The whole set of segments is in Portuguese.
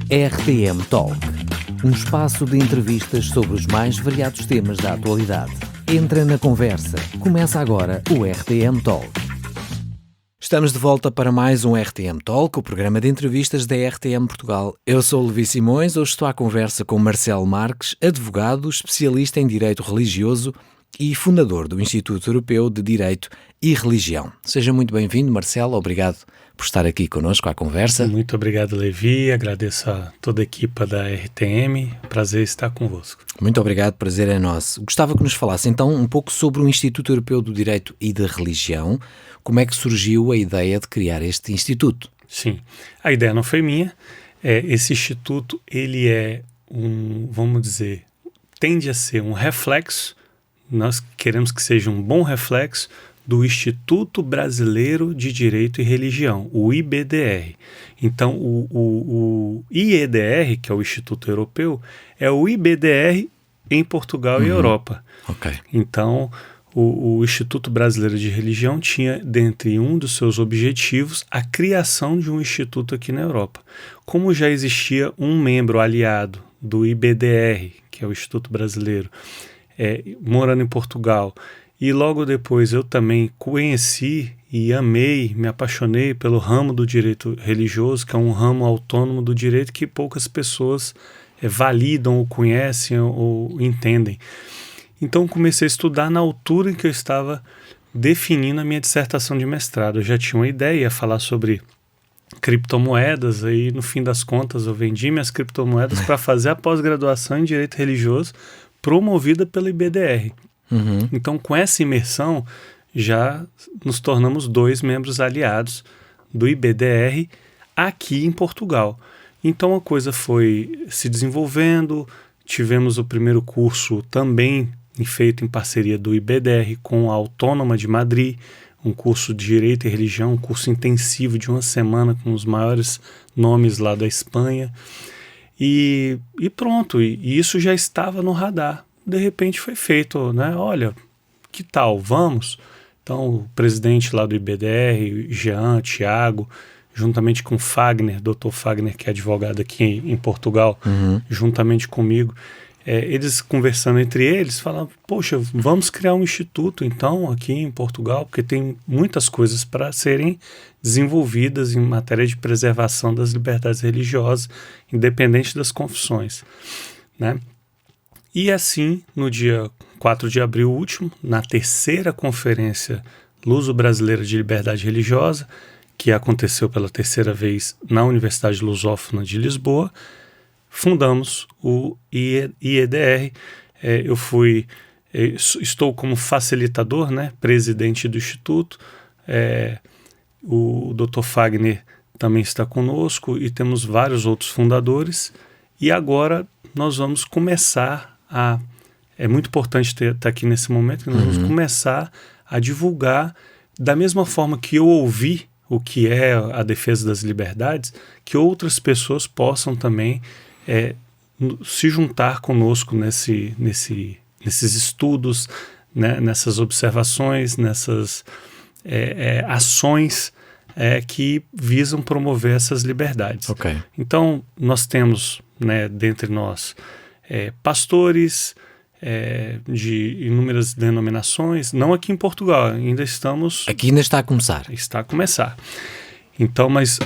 RTM Talk, um espaço de entrevistas sobre os mais variados temas da atualidade. Entra na conversa. Começa agora o RTM Talk. Estamos de volta para mais um RTM Talk, o programa de entrevistas da RTM Portugal. Eu sou o Levi Simões, hoje estou à conversa com Marcelo Marques, advogado, especialista em Direito Religioso e fundador do Instituto Europeu de Direito e Religião. Seja muito bem-vindo, Marcelo, obrigado por estar aqui connosco à conversa. Muito obrigado, Levi, agradeço a toda a equipa da RTM, prazer estar convosco. Muito obrigado, prazer é nosso. Gostava que nos falasse então um pouco sobre o Instituto Europeu do Direito e da Religião. Como é que surgiu a ideia de criar este instituto? Sim, a ideia não foi minha. Esse instituto, ele é vamos dizer, tende a ser um reflexo, nós queremos que seja um bom reflexo do Instituto Brasileiro de Direito e Religião, o IBDR. Então, o IEDR, que é o Instituto Europeu, é o IBDR em Portugal e Europa. Ok. Então, o Instituto Brasileiro de Religião tinha, dentre um dos seus objetivos, a criação de um instituto aqui na Europa. Como já existia um membro aliado do IBDR, que é o Instituto Brasileiro, morando em Portugal, e logo depois eu também conheci e amei, me apaixonei pelo ramo do direito religioso, que é um ramo autônomo do direito que poucas pessoas validam ou conhecem ou entendem. Então comecei a estudar na altura em que eu estava definindo a minha dissertação de mestrado. Eu já tinha uma ideia, ia falar sobre criptomoedas, aí no fim das contas eu vendi minhas criptomoedas para fazer a pós-graduação em direito religioso promovida pelo IBDR. Então, com essa imersão, já nos tornamos 2 membros aliados do IBDR aqui em Portugal. Então, a coisa foi se desenvolvendo, tivemos o primeiro curso também feito em parceria do IBDR com a Autônoma de Madrid, um curso de Direito e Religião, um curso intensivo de 1 semana com os maiores nomes lá da Espanha. E pronto, e isso já estava no radar. De repente foi feito, né? Olha, que tal, vamos? Então o presidente lá do IBDR, Jean, Tiago, juntamente com Fagner, Dr. Fagner, que é advogado aqui em Portugal, juntamente comigo, eles conversando entre eles, falavam, poxa, vamos criar um instituto então aqui em Portugal, porque tem muitas coisas para serem desenvolvidas em matéria de preservação das liberdades religiosas, independente das confissões, né? E assim, no dia 4 de abril último, na 3ª Conferência Luso-Brasileira de Liberdade Religiosa, que aconteceu pela 3ª vez na Universidade Lusófona de Lisboa, fundamos o IEDR. Estou como facilitador, né, presidente do Instituto. O Dr. Fagner também está conosco e temos vários outros fundadores. E agora nós vamos começar é muito importante estar aqui nesse momento, que nós vamos começar a divulgar, da mesma forma que eu ouvi o que é a defesa das liberdades, que outras pessoas possam também se juntar conosco nesses estudos, né, nessas observações, nessas ações que visam promover essas liberdades. Ok. Então, nós temos, né, dentre nós, pastores de inúmeras denominações, não aqui em Portugal, Aqui ainda está a começar. Está a começar. Então, mas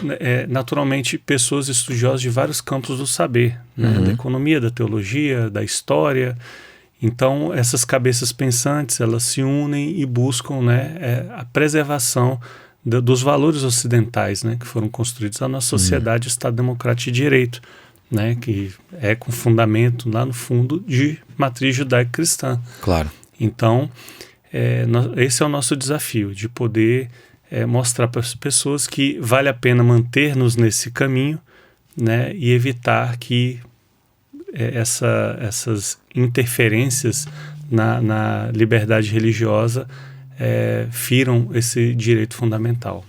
naturalmente pessoas estudiosas de vários campos do saber, né, da economia, da teologia, da história. Então, essas cabeças pensantes, elas se unem e buscam, né, a preservação dos valores ocidentais, né, que foram construídos na nossa sociedade, Estado Democrático e Direito, né, que é com fundamento lá no fundo de matriz judaico-cristã. Claro. Então, esse é o nosso desafio, de poder mostrar para as pessoas que vale a pena manter-nos nesse caminho, né, e evitar que essas interferências na liberdade religiosa firam esse direito fundamental.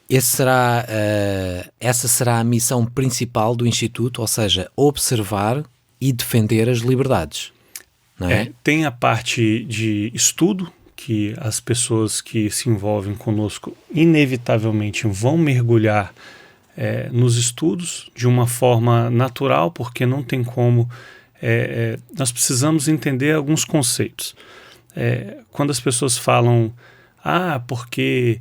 Essa será a missão principal do Instituto, ou seja, observar e defender as liberdades, não é? Tem a parte de estudo, que as pessoas que se envolvem conosco inevitavelmente vão mergulhar nos estudos de uma forma natural, porque não tem como. Nós precisamos entender alguns conceitos. Quando as pessoas falam, porque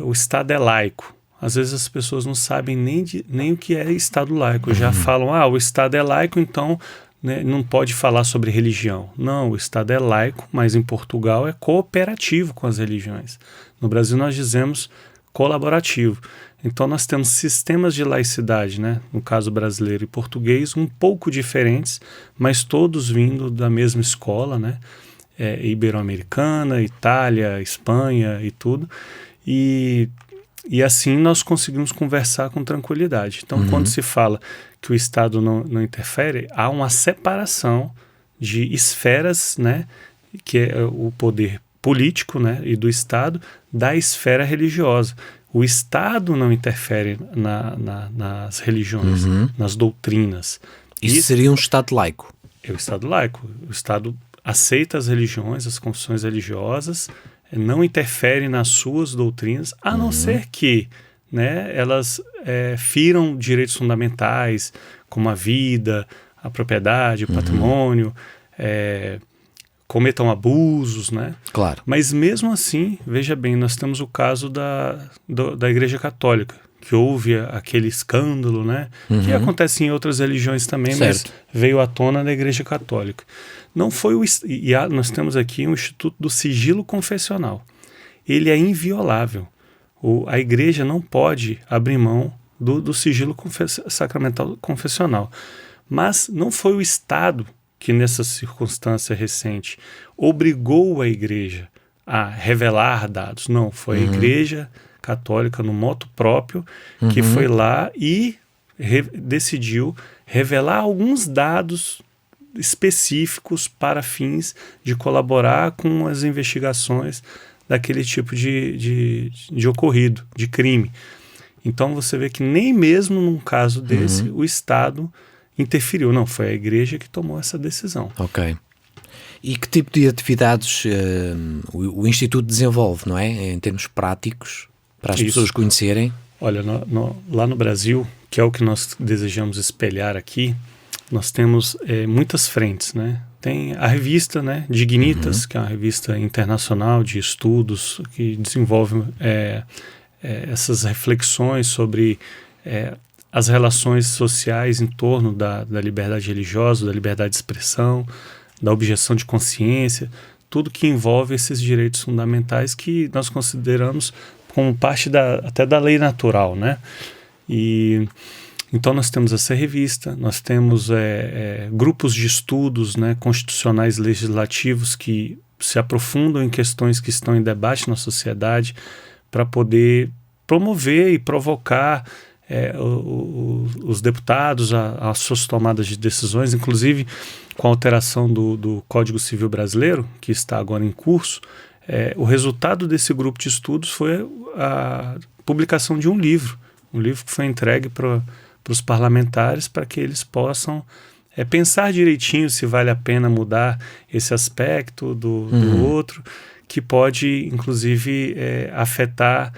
o Estado é laico, às vezes as pessoas não sabem nem o que é Estado laico. Já falam, o Estado é laico, então, né, não pode falar sobre religião. Não, o Estado é laico, mas em Portugal é cooperativo com as religiões. No Brasil nós dizemos colaborativo. Então nós temos sistemas de laicidade, né, no caso brasileiro e português, um pouco diferentes, mas todos vindo da mesma escola, né, ibero-americana, Itália, Espanha e tudo. E assim nós conseguimos conversar com tranquilidade. Então, quando se fala que o Estado não interfere, há uma separação de esferas, né, que é o poder político, né, e do Estado, da esfera religiosa. O Estado não interfere nas religiões, nas doutrinas. Isso seria um Estado laico? É o Estado laico. O Estado aceita as religiões, as confissões religiosas, não interfere nas suas doutrinas, a não ser que, né, elas firam direitos fundamentais, como a vida, a propriedade, o patrimônio, cometam abusos, né? Claro. Mas mesmo assim, veja bem, nós temos o caso da Igreja Católica, que houve aquele escândalo, né? Que acontece em outras religiões também, certo, mas veio à tona da Igreja Católica. Não foi nós temos aqui um Instituto do Sigilo Confessional. Ele é inviolável. A Igreja não pode abrir mão do sigilo sacramental confessional. Mas não foi o Estado que, nessa circunstância recente, obrigou a Igreja a revelar dados. Não, foi a Igreja Católica, no motu próprio, que foi lá e decidiu revelar alguns dados específicos para fins de colaborar com as investigações daquele tipo de ocorrido, de crime. Então você vê que nem mesmo num caso desse o Estado interferiu. Não, foi a Igreja que tomou essa decisão. Ok. E que tipo de atividades o Instituto desenvolve, não é? Em termos práticos, para as pessoas conhecerem? Olha, lá no Brasil, que é o que nós desejamos espelhar aqui, nós temos muitas frentes, né? Tem a revista, né, Dignitas, que é uma revista internacional de estudos que desenvolve essas reflexões sobre as relações sociais em torno da liberdade religiosa, da liberdade de expressão, da objeção de consciência, tudo que envolve esses direitos fundamentais que nós consideramos como parte até da lei natural, né? Então nós temos essa revista, nós temos grupos de estudos, né, constitucionais legislativos que se aprofundam em questões que estão em debate na sociedade para poder promover e provocar os deputados às suas tomadas de decisões, inclusive com a alteração do Código Civil Brasileiro, que está agora em curso. O resultado desse grupo de estudos foi a publicação de um livro que foi entregue para os parlamentares para que eles possam pensar direitinho se vale a pena mudar esse aspecto do outro, que pode, inclusive, afetar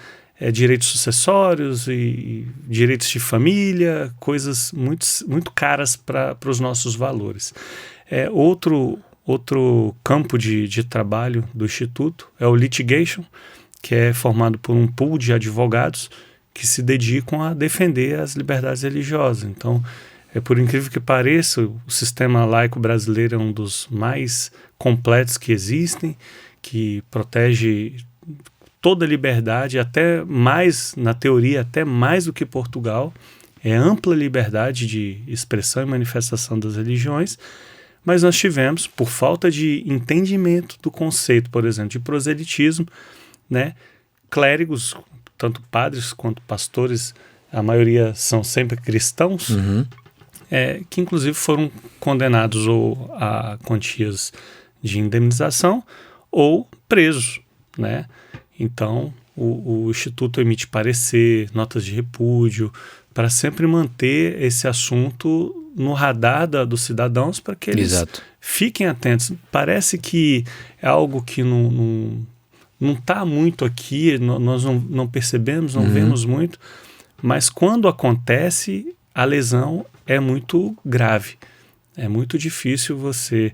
direitos sucessórios e direitos de família, coisas muito caras para os nossos valores. Outro campo de trabalho do Instituto é o litigation, que é formado por um pool de advogados que se dedicam a defender as liberdades religiosas. Então, por incrível que pareça, o sistema laico brasileiro é um dos mais completos que existem, que protege toda a liberdade, até mais, na teoria, até mais do que Portugal. É ampla liberdade de expressão e manifestação das religiões, mas nós tivemos, por falta de entendimento do conceito, por exemplo, de proselitismo, né, clérigos, tanto padres quanto pastores, a maioria são sempre cristãos, que inclusive foram condenados ou a quantias de indemnização ou presos, né? Então o Instituto emite parecer, notas de repúdio, para sempre manter esse assunto no radar dos cidadãos, para que eles fiquem atentos. Parece que é algo que não está muito aqui, nós não percebemos, não vemos muito, mas quando acontece, a lesão é muito grave. É muito difícil você,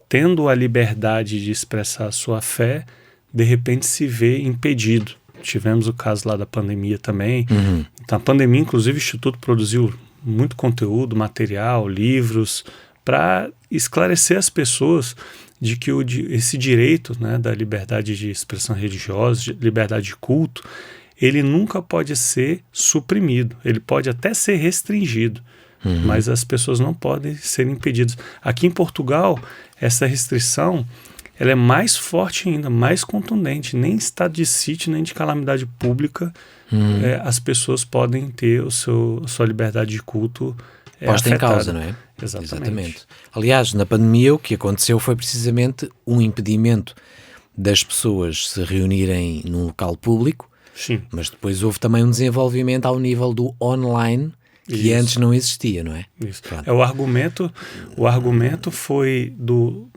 tendo a liberdade de expressar a sua fé, de repente se ver impedido. Tivemos o caso lá da pandemia também. Então, a pandemia, inclusive, o Instituto produziu muito conteúdo, material, livros, para esclarecer as pessoas de que esse direito, né, da liberdade de expressão religiosa, de liberdade de culto, ele nunca pode ser suprimido. Ele pode até ser restringido, mas as pessoas não podem ser impedidas. Aqui em Portugal, essa restrição ela é mais forte ainda, mais contundente. Nem em estado de sítio, nem de calamidade pública, as pessoas podem ter a sua liberdade de culto posta em causa, não é? Exatamente. Aliás, na pandemia o que aconteceu foi precisamente um impedimento das pessoas se reunirem num local público. Sim. Mas depois houve também um desenvolvimento ao nível do online, que antes não existia, não é? Isso. O argumento foi do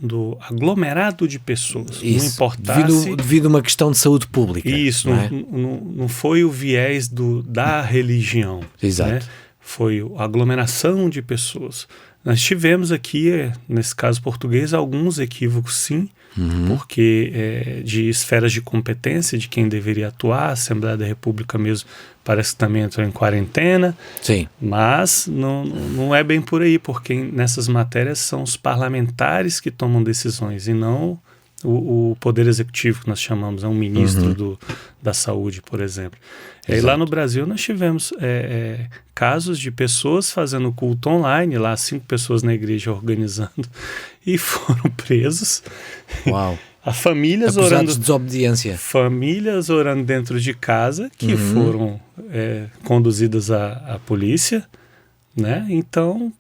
aglomerado de pessoas. Isso. Não importasse... Devido a uma questão de saúde pública. Isso, não foi o viés da religião. Exato. Né? Foi a aglomeração de pessoas. Nós tivemos aqui, nesse caso português, alguns equívocos, sim, porque de esferas de competência de quem deveria atuar, a Assembleia da República mesmo parece que também entrou em quarentena. Sim. Mas não é bem por aí, porque nessas matérias são os parlamentares que tomam decisões e não o Poder Executivo, que nós chamamos, um ministro da Saúde, por exemplo. E lá no Brasil nós tivemos casos de pessoas fazendo culto online, lá 5 pessoas na igreja organizando, e foram presos. Uau! Famílias acusados orando, de desobediência. Famílias orando dentro de casa, que foram conduzidas à polícia, né? Então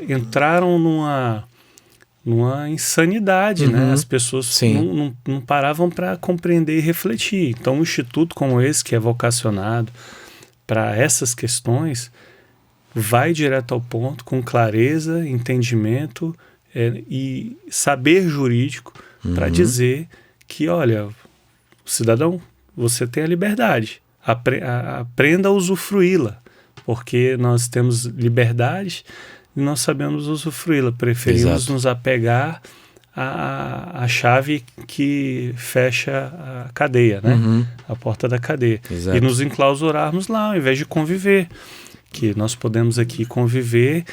entraram numa insanidade, né? As pessoas não paravam para compreender e refletir. Então, um instituto como esse, que é vocacionado para essas questões, vai direto ao ponto, com clareza, entendimento e saber jurídico para dizer que, olha, cidadão, você tem a liberdade, aprenda a usufruí-la, porque nós temos liberdade e nós sabemos usufruí-la, preferimos nos apegar à chave que fecha a cadeia, né? A porta da cadeia. Exato. E nos enclausurarmos lá, ao invés de conviver, que nós podemos aqui conviver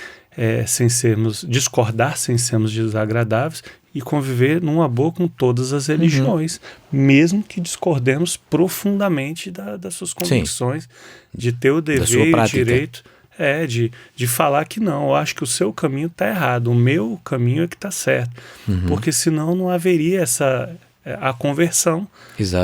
discordar sem sermos desagradáveis e conviver numa boa com todas as religiões, mesmo que discordemos profundamente das suas convicções, de ter o dever e o direito de falar que não, eu acho que o seu caminho está errado, o meu caminho é que está certo, porque senão não haveria a conversão,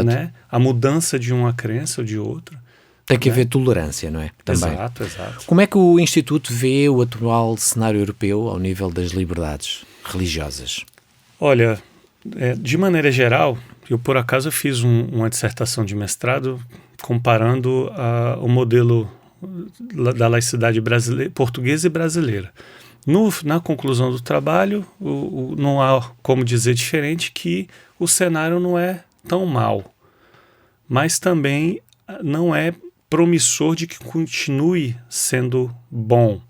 né? A mudança de uma crença ou de outra. Tem que haver tolerância, não é? Também. Exato. Como é que o Instituto vê o atual cenário europeu ao nível das liberdades religiosas? Olha, de maneira geral, eu por acaso fiz uma dissertação de mestrado comparando o modelo da laicidade portuguesa e brasileira. Na conclusão do trabalho, não há como dizer diferente que o cenário não é tão mau, mas também não é promissor de que continue sendo bom,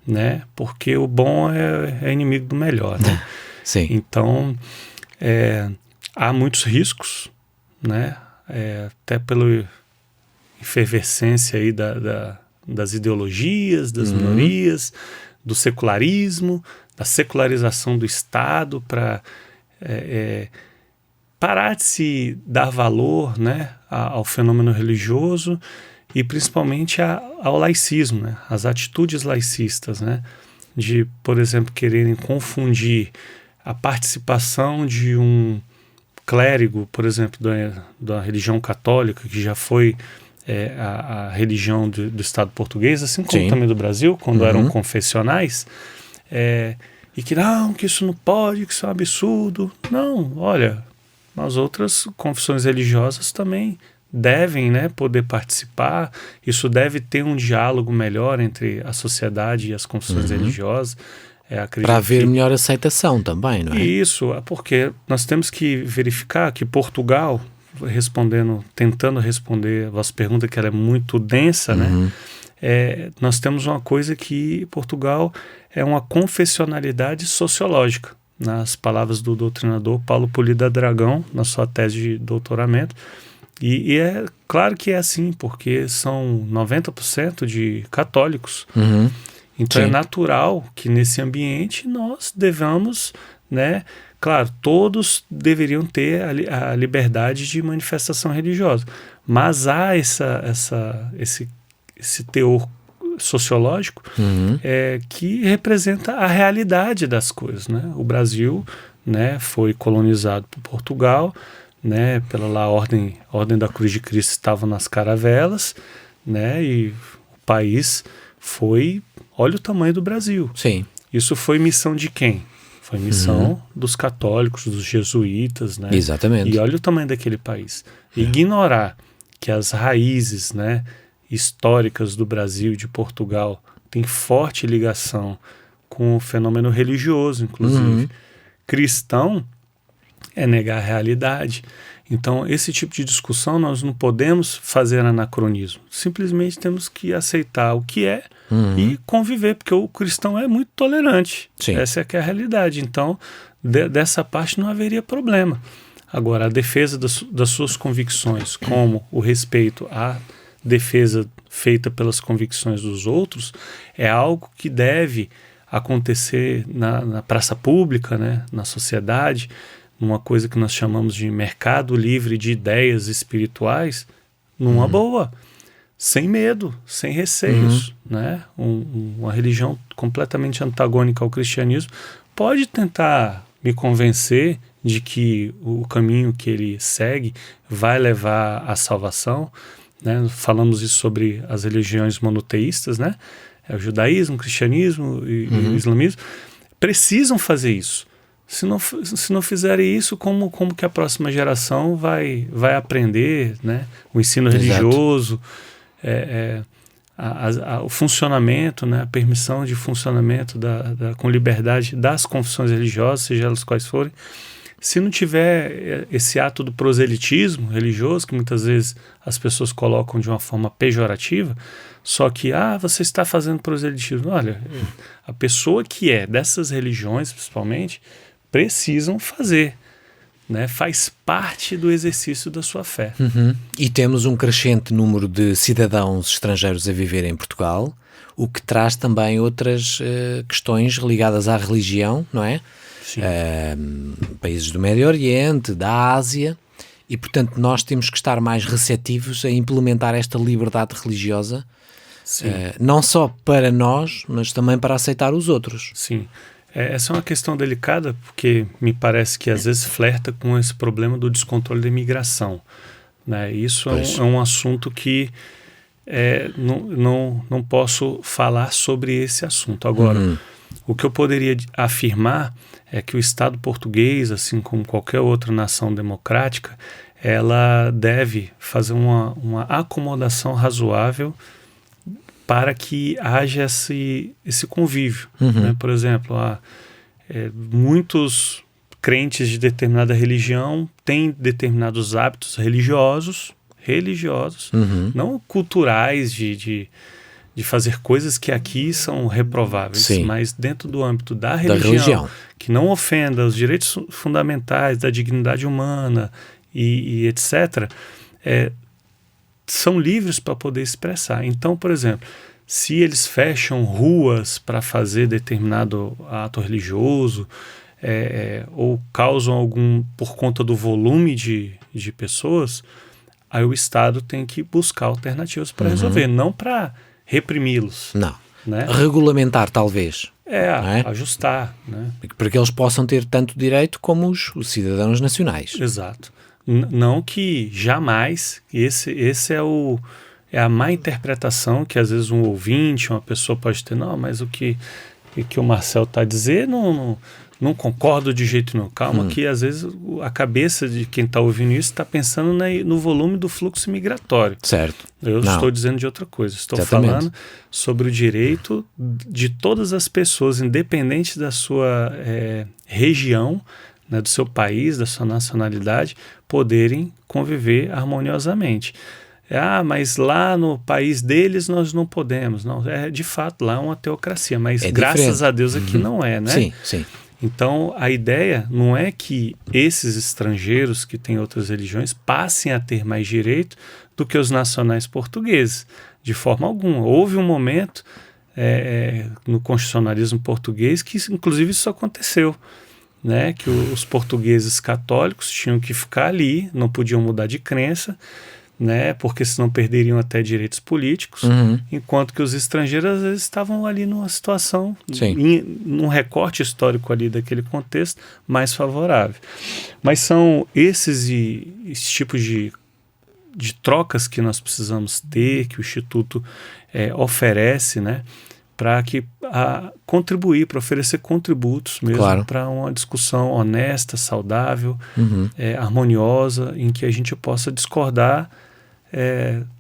né? Porque o bom é inimigo do melhor, né? Sim. Então, há muitos riscos, né? Até pela efervescência aí das ideologias, das minorias, do secularismo, da secularização do Estado para parar de se dar valor, né, ao fenômeno religioso e principalmente ao laicismo, né, às atitudes laicistas, né, de, por exemplo, quererem confundir a participação de um clérigo, por exemplo, da religião católica, que já foi a religião do Estado português, assim como também do Brasil, quando eram confessionais, e que isso não pode, que isso é um absurdo. Não, olha, as outras confissões religiosas também devem, né, poder participar, isso deve ter um diálogo melhor entre a sociedade e as confissões religiosas. Para haver melhor aceitação também, não é? Isso, porque nós temos que verificar que Portugal tentando responder a vossa pergunta, que ela é muito densa, né? Nós temos uma coisa que Portugal é uma confessionalidade sociológica, nas palavras do doutrinador Paulo Polida Dragão, na sua tese de doutoramento. E é claro que é assim, porque são 90% de católicos. Então, sim, é natural que nesse ambiente nós devamos, né? Claro, todos deveriam ter a liberdade de manifestação religiosa, mas há esse teor sociológico que representa a realidade das coisas, né? O Brasil, né, foi colonizado por Portugal, né, pela lá Ordem da Cruz de Cristo estava nas caravelas, né, e o país foi, olha o tamanho do Brasil. Sim. Isso foi missão de quem? Foi missão dos católicos, dos jesuítas, né? Exatamente. E olha o tamanho daquele país. Ignorar que as raízes, né, históricas do Brasil e de Portugal têm forte ligação com o fenômeno religioso, inclusive. Cristão é negar a realidade. Então, esse tipo de discussão nós não podemos fazer anacronismo. Simplesmente temos que aceitar o que é e conviver, porque o cristão é muito tolerante. Sim. Essa é que é a realidade. Então, dessa parte não haveria problema. Agora, a defesa das suas convicções, como o respeito à defesa feita pelas convicções dos outros, é algo que deve acontecer na praça pública, né, na sociedade, numa coisa que nós chamamos de mercado livre de ideias espirituais, numa boa, sem medo, sem receios, né? Uma religião completamente antagônica ao cristianismo pode tentar me convencer de que o caminho que ele segue vai levar à salvação, né? Falamos isso sobre as religiões monoteístas, né? O judaísmo, o cristianismo e o islamismo precisam fazer isso. Se não fizerem isso, como que a próxima geração vai aprender, né? O ensino religioso, o funcionamento, né? A permissão de funcionamento com liberdade das confissões religiosas, seja elas quais forem. Se não tiver esse ato do proselitismo religioso, que muitas vezes as pessoas colocam de uma forma pejorativa, só que, você está fazendo proselitismo. Olha, a pessoa que é dessas religiões, principalmente, precisam fazer, né? Faz parte do exercício da sua fé. E temos um crescente número de cidadãos estrangeiros a viver em Portugal, o que traz também outras questões ligadas à religião, não é? Sim. Países do Médio Oriente, da Ásia, e portanto nós temos que estar mais receptivos a implementar esta liberdade religiosa, não só para nós, mas também para aceitar os outros. Sim. Essa é uma questão delicada, porque me parece que às vezes flerta com esse problema do descontrole da imigração, né? Isso é um assunto que não posso falar sobre esse assunto. Agora, o que eu poderia afirmar é que o Estado português, assim como qualquer outra nação democrática, ela deve fazer uma acomodação razoável para que haja esse convívio. Né? Por exemplo, muitos crentes de determinada religião têm determinados hábitos religiosos, não culturais de fazer coisas que aqui são reprováveis, mas dentro do âmbito da religião, que não ofenda os direitos fundamentais da dignidade humana e etc., são livres para poder expressar. Então, por exemplo, se eles fecham ruas para fazer determinado ato religioso, ou causam algum, por conta do volume de pessoas, aí o Estado tem que buscar alternativas para resolver, não para reprimi-los. Não. Né? Regulamentar, talvez. Ajustar. Né? Para que eles possam ter tanto direito como os cidadãos nacionais. Exato. Não que jamais, esse é a má interpretação que às vezes um ouvinte, uma pessoa pode ter, não, mas o que o Marcel está a dizer, não concordo de jeito nenhum. Calma, que às vezes a cabeça de quem está ouvindo isso está pensando no volume do fluxo migratório. Certo. Eu estou dizendo de outra coisa. Estou falando sobre o direito de todas as pessoas, independente da sua região, né, do seu país, da sua nacionalidade, poderem conviver harmoniosamente. Mas lá no país deles nós não podemos. Não, de fato, lá é uma teocracia, mas graças diferente. a Deus aqui não é, né? Sim, sim. Então, a ideia não é que esses estrangeiros que têm outras religiões passem a ter mais direito do que os nacionais portugueses, de forma alguma. Houve um momento no constitucionalismo português que, inclusive, isso aconteceu, né? Que os portugueses católicos tinham que ficar ali, não podiam mudar de crença, né, porque senão perderiam até direitos políticos, enquanto que os estrangeiros às vezes estavam ali numa situação, num recorte histórico ali daquele contexto, mais favorável. Mas são esses tipos de trocas que nós precisamos ter, que o Instituto oferece, né, para contribuir, para oferecer contributos mesmo para uma discussão honesta, saudável, harmoniosa, em que a gente possa discordar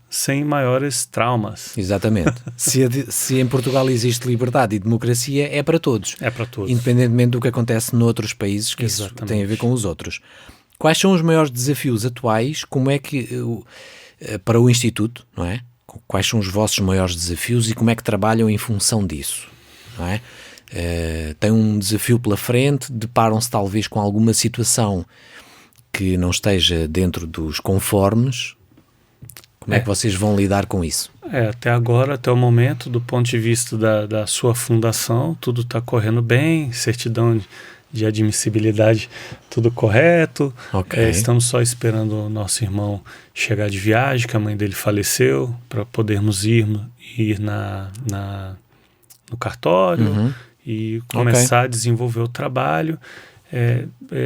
sem maiores traumas. Exatamente. se em Portugal existe liberdade e democracia, é para todos. É para todos. Independentemente do que acontece noutros países, que isso tem a ver com os outros. Quais são os maiores desafios atuais? Como é que, para o Instituto, não é? Quais são os vossos maiores desafios e como é que trabalham em função disso? Não é? Tem um desafio pela frente, deparam-se talvez com alguma situação que não esteja dentro dos conformes. Como é que vocês vão lidar com isso? Até agora, até o momento, do ponto de vista da sua fundação, tudo está correndo bem, certidão de admissibilidade, tudo correto. Estamos só esperando o nosso irmão chegar de viagem, que a mãe dele faleceu, para podermos ir no cartório e começar a desenvolver o trabalho.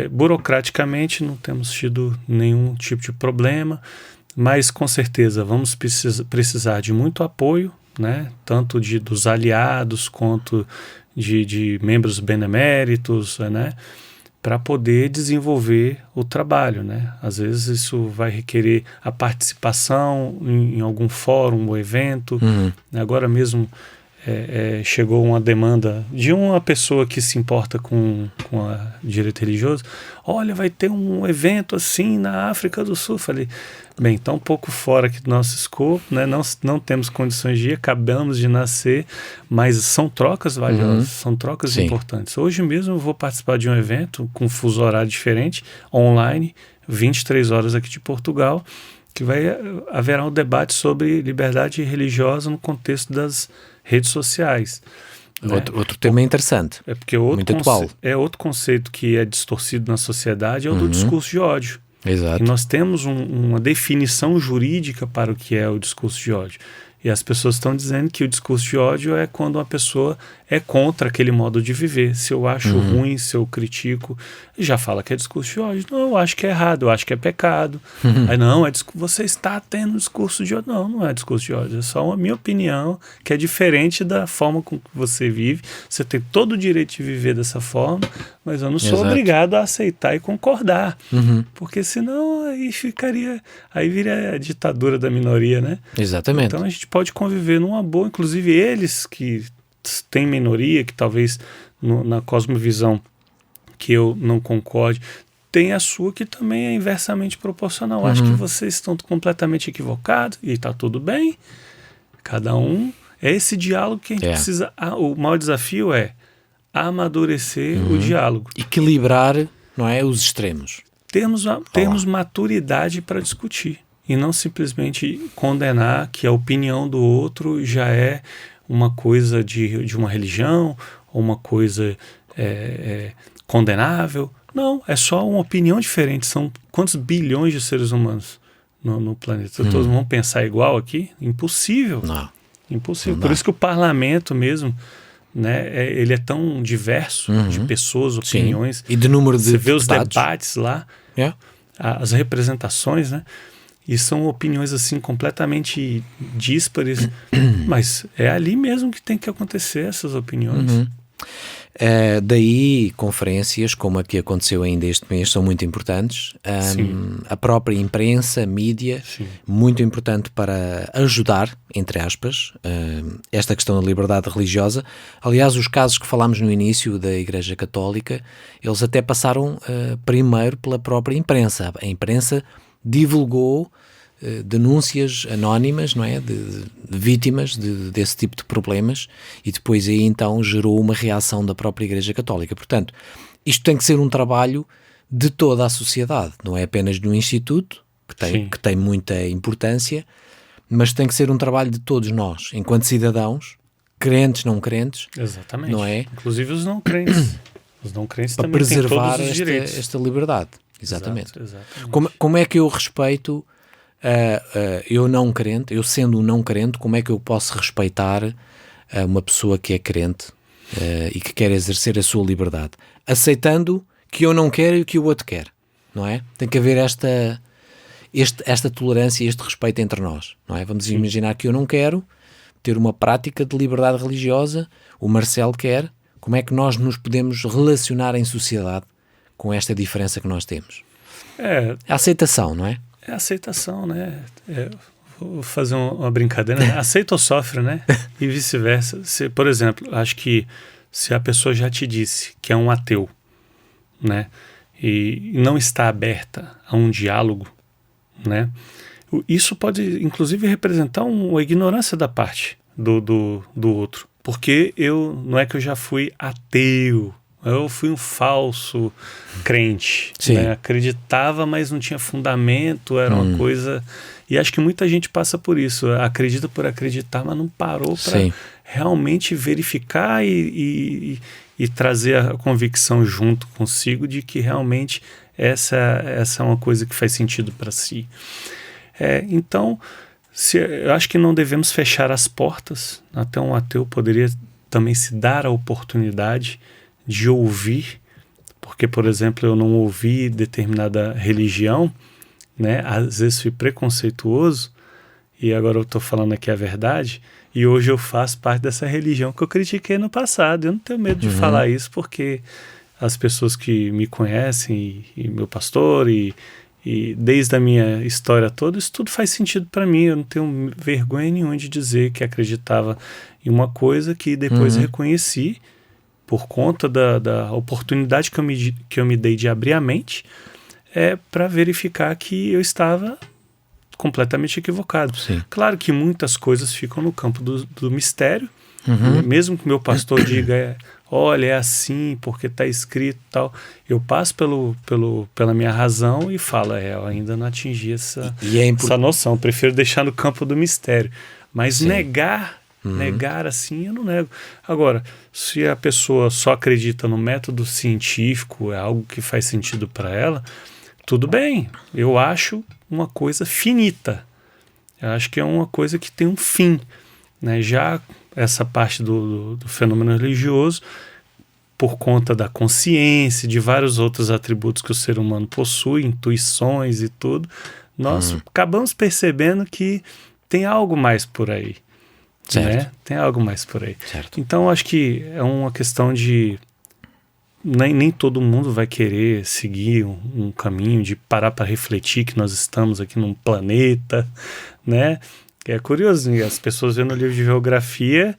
Burocraticamente não temos tido nenhum tipo de problema, mas com certeza vamos precisar de muito apoio, né? Tanto dos aliados quanto de membros beneméritos, né? Para poder desenvolver o trabalho, né? Às vezes isso vai requerer a participação em algum fórum ou evento. Agora mesmo chegou uma demanda de uma pessoa que se importa com a direito religioso. Olha, vai ter um evento assim na África do Sul. Falei, bem, está um pouco fora aqui do nosso escopo, né? Não temos condições de ir, acabamos de nascer, mas são trocas valiosas, são trocas importantes. Hoje mesmo eu vou participar de um evento com fuso horário diferente, online, 23 horas aqui de Portugal, que haverá um debate sobre liberdade religiosa no contexto das redes sociais. Outro tema interessante. Porque muito atual. Outro conceito que é distorcido na sociedade é o do discurso de ódio. Exato. E nós temos uma definição jurídica para o que é o discurso de ódio. E as pessoas estão dizendo que o discurso de ódio é quando uma pessoa é contra aquele modo de viver. Se eu acho ruim, se eu critico, já fala que é discurso de ódio. Não, eu acho que é errado, eu acho que é pecado. Aí não, você está tendo discurso de ódio. Não é discurso de ódio, é só a minha opinião, que é diferente da forma com que você vive. Você tem todo o direito de viver dessa forma, mas eu não sou obrigado a aceitar e concordar. Porque senão aí vira a ditadura da minoria, né? Exatamente. Então a gente pode conviver numa boa, inclusive eles que têm minoria, que talvez na cosmovisão que eu não concorde, tem a sua que também é inversamente proporcional. Acho que vocês estão completamente equivocados e está tudo bem. Cada um. É esse diálogo que a gente precisa. O maior desafio é amadurecer o diálogo. Equilibrar, não é, os extremos. Termos maturidade para discutir. E não simplesmente condenar que a opinião do outro já é uma coisa de uma religião, ou uma coisa condenável. Não, é só uma opinião diferente. São quantos bilhões de seres humanos no planeta? Todos vão pensar igual aqui? Impossível. Não. Impossível. Por isso que o parlamento mesmo, né, ele é tão diverso de pessoas, opiniões. E de número de Você vê deputados. os debates lá, as representações, né? E são opiniões assim completamente díspares, mas é ali mesmo que tem que acontecer essas opiniões. Daí conferências como a que aconteceu ainda este mês são muito importantes. A própria imprensa, a mídia, muito importante para ajudar, entre aspas, esta questão da liberdade religiosa. Aliás, os casos que falámos no início da Igreja Católica, eles até passaram primeiro pela própria imprensa. A imprensa divulgou denúncias anónimas, não é? De vítimas desse tipo de problemas, e depois aí então gerou uma reação da própria Igreja Católica. Portanto, isto tem que ser um trabalho de toda a sociedade, não é apenas de um instituto, que tem muita importância, mas tem que ser um trabalho de todos nós, enquanto cidadãos, crentes, não crentes. Exatamente. Não é? Inclusive os não crentes. Os não crentes para também preservar têm todos os direitos. esta liberdade. Exatamente. Exatamente. Como é que eu respeito eu não crente, eu sendo um não crente, como é que eu posso respeitar uma pessoa que é crente e que quer exercer a sua liberdade? Aceitando que eu não quero e que o outro quer, não é? Tem que haver esta tolerância e este respeito entre nós, não é? Vamos imaginar que eu não quero ter uma prática de liberdade religiosa, o Marcelo quer. Como é que nós nos podemos relacionar em sociedade com esta diferença que nós temos? A aceitação, não é? É aceitação, né? Vou fazer uma brincadeira, né? Aceita ou sofre, né? E vice-versa. Por exemplo, acho que se a pessoa já te disse que é um ateu, né? E não está aberta a um diálogo, né? Isso pode, inclusive, representar uma ignorância da parte do outro. Porque não é que eu já fui ateu, eu fui um falso crente, né? Acreditava, mas não tinha fundamento, era uma coisa... E acho que muita gente passa por isso, acredita por acreditar, mas não parou para realmente verificar e trazer a convicção junto consigo de que realmente essa é uma coisa que faz sentido para si. Então, eu acho que não devemos fechar as portas. Até um ateu poderia também se dar a oportunidade de ouvir, porque, por exemplo, eu não ouvi determinada religião, né? Às vezes fui preconceituoso, e agora eu estou falando aqui a verdade, e hoje eu faço parte dessa religião que eu critiquei no passado. Eu não tenho medo de falar isso, porque as pessoas que me conhecem, e meu pastor, e desde a minha história toda, isso tudo faz sentido para mim. Eu não tenho vergonha nenhuma de dizer que acreditava em uma coisa que depois reconheci por conta da oportunidade que eu me dei de abrir a mente, para verificar que eu estava completamente equivocado. Sim. Claro que muitas coisas ficam no campo do mistério, mesmo que meu pastor diga, olha, é assim, porque está escrito e tal, eu passo pela minha razão e falo, eu ainda não atingi essa noção, prefiro deixar no campo do mistério. Mas negar assim, eu não nego. Agora, se a pessoa só acredita no método científico, é algo que faz sentido para ela, tudo bem, eu acho uma coisa finita. Eu acho que é uma coisa que tem um fim, né? Já essa parte do fenômeno religioso, por conta da consciência, de vários outros atributos que o ser humano possui, intuições e tudo, nós acabamos percebendo que tem algo mais por aí. Certo. Né? Tem algo mais por aí. Certo. Então, acho que é uma questão de... Nem todo mundo vai querer seguir um caminho de parar para refletir que nós estamos aqui num planeta, né? É curioso, as pessoas vendo no livro de geografia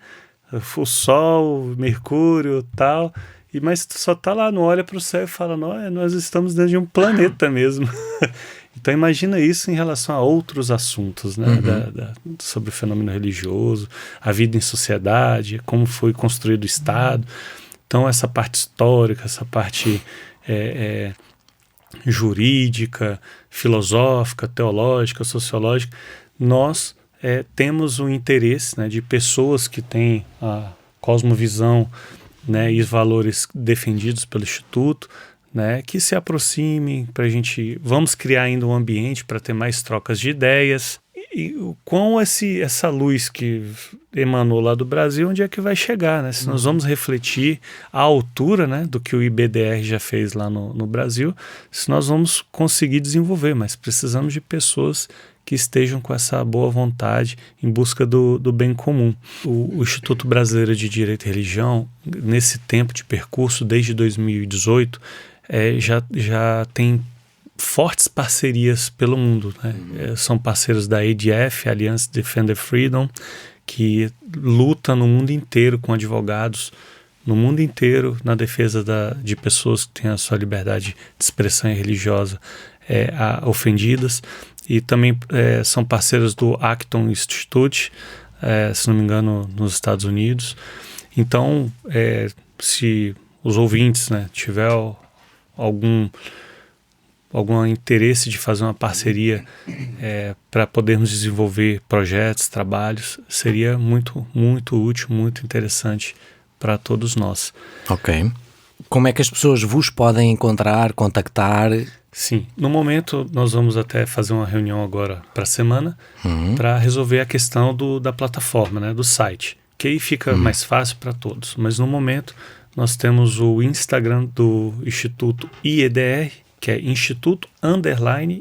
o Sol, Mercúrio e tal, mas só tá lá, não olha para o céu e fala, nós estamos dentro de um planeta mesmo. Então imagina isso em relação a outros assuntos, né? Sobre o fenômeno religioso, a vida em sociedade, como foi construído o Estado. Então essa parte histórica, essa parte jurídica, filosófica, teológica, sociológica, nós temos o interesse, né, de pessoas que têm a cosmovisão, né, e os valores defendidos pelo Instituto, né, que se aproximem para a gente... Vamos criar ainda um ambiente para ter mais trocas de ideias. E com essa luz que emanou lá do Brasil, onde é que vai chegar, né? Se nós vamos refletir à altura, né, do que o IBDR já fez lá no Brasil, se nós vamos conseguir desenvolver, mas precisamos de pessoas que estejam com essa boa vontade em busca do bem comum. O Instituto Brasileiro de Direito e Religião, nesse tempo de percurso, desde 2018, já tem fortes parcerias pelo mundo, né? São parceiros da ADF, Alliance Defender Freedom, que luta no mundo inteiro com advogados, no mundo inteiro, na defesa de pessoas que têm a sua liberdade de expressão religiosa ofendidas, e também são parceiras do Acton Institute, se não me engano, nos Estados Unidos. Então, se os ouvintes, né, tiver algum interesse de fazer uma parceria para podermos desenvolver projetos, trabalhos, seria muito, muito útil, muito interessante para todos nós. Ok. Como é que as pessoas vos podem encontrar, contactar? Sim, no momento nós vamos até fazer uma reunião agora para a semana para resolver a questão da plataforma, né, do site, que aí fica mais fácil para todos. Mas no momento nós temos o Instagram do Instituto IEDR, que é Instituto_IEDR,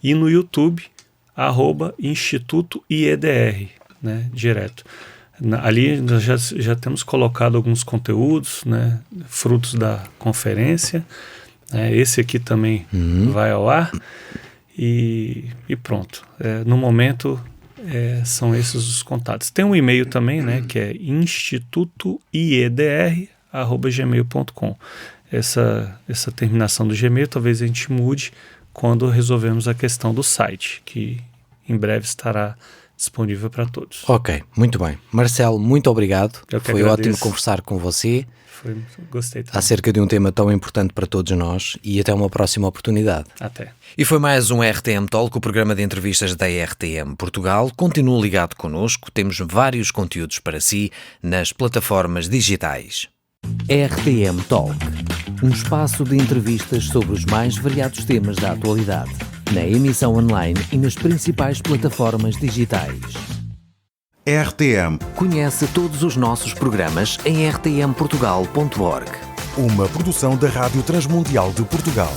e no YouTube, @Instituto IEDR, né, direto. Ali nós já temos colocado alguns conteúdos, né, frutos da conferência. Esse aqui também vai ao ar e pronto. No momento são esses os contatos. Tem um e-mail também, né, que é institutoiedr@gmail.com. Essa terminação do Gmail talvez a gente mude quando resolvemos a questão do site, que em breve estará disponível para todos. Ok, muito bem. Marcelo, muito obrigado. Foi agradeço. ótimo conversar com você. Gostei também. Acerca de um tema tão importante para todos nós, e até uma próxima oportunidade. Até. E foi mais um RTM Talk, o programa de entrevistas da RTM Portugal. Continue ligado connosco, temos vários conteúdos para si nas plataformas digitais. RTM Talk, um espaço de entrevistas sobre os mais variados temas da atualidade, na emissão online e nas principais plataformas digitais. RTM. Conhece todos os nossos programas em rtmportugal.org. Uma produção da Rádio Transmundial de Portugal.